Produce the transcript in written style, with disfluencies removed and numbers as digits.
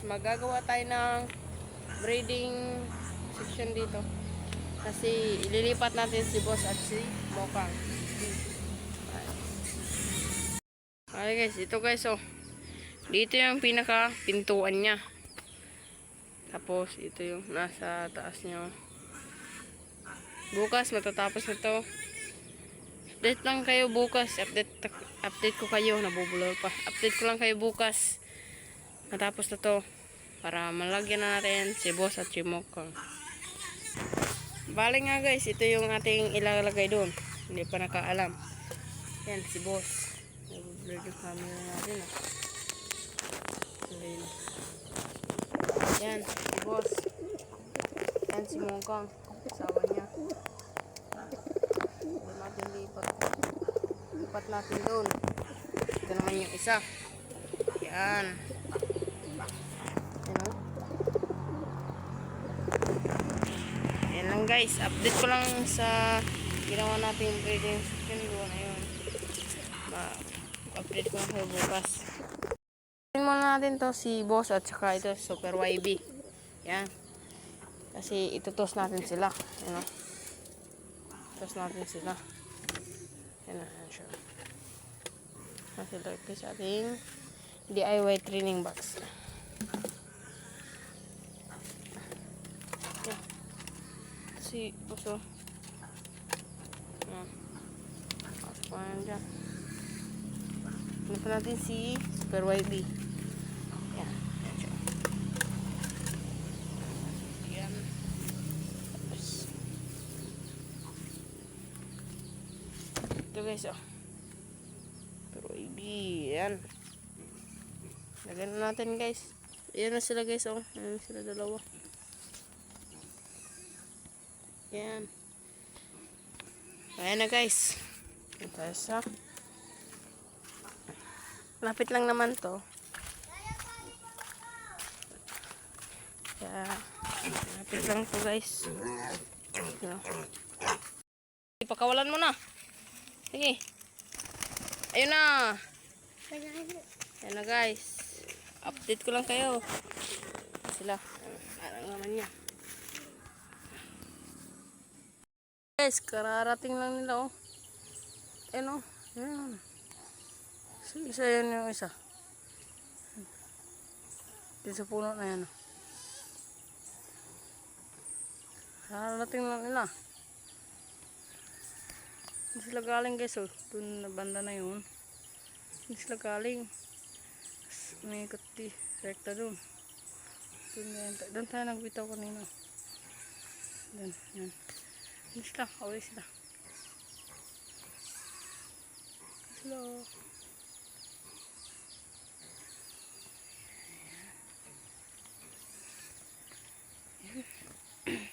magagawa tayo ng breeding section dito. Kasi ililipat natin si Boss at si Mokang. Okay guys, ito guys oh. Dito yung pinaka pintuan niya. Tapos ito yung nasa taas niya. Bukas matatapos na to. Update lang kayo bukas. Update ko kayo. Nabubulol pa. Update ko lang kayo bukas. Matapos na to. Para malagyan na natin si Boss at si Mokang. Bali nga guys. Ito yung ating ilalagay doon. Hindi pa nakaalam. Yan si Boss. Nag-blur yung camera natin. Yan si Boss. Yan si Mokang. Kasama niya. Natin lipat natin doon. Ito naman yung isa. Yan. Yan o. Yan lang guys. Update ko lang sa ginawa natin yung breeding section doon. Ayun. Update ko lang kayo bukas. Tingnan muna natin to si Boss at saka ito Super YB. Yan. Kasi itutos natin sila. Yan o. Itutos natin sila. Yan na siya. Kasi ito sa ating DIY training box. Yan. Si Oso. Yan. Pasok na dyan. Ano pa natin si Super YB. Yan. Yan siya. Yan. Ito guys oh. Pero yan. Lagyan na natin guys. Ayan na sila guys oh. Ayan sila dalawa. Yan. Ayan na guys. Ito sa. Lapit lang naman to. Kaya lapit lang to guys. Ipakawalan mo na. Sige. Ayun na. Ayan na guys. Update ko lang kayo. Sila. Arang naman niya. Guys, kararating lang nila oh. Ayan oh. Ayan. Isa yan yung isa. Dito sa puno na yan oh. Kararating lang nila. Hindi sila galing guys oh. Doon na banda na yun. Hindi sila galing. May ikot di rekta doon. Doon tayo nagbitaw kanina. Doon. Yan. Hindi sila. Away sila. Hello.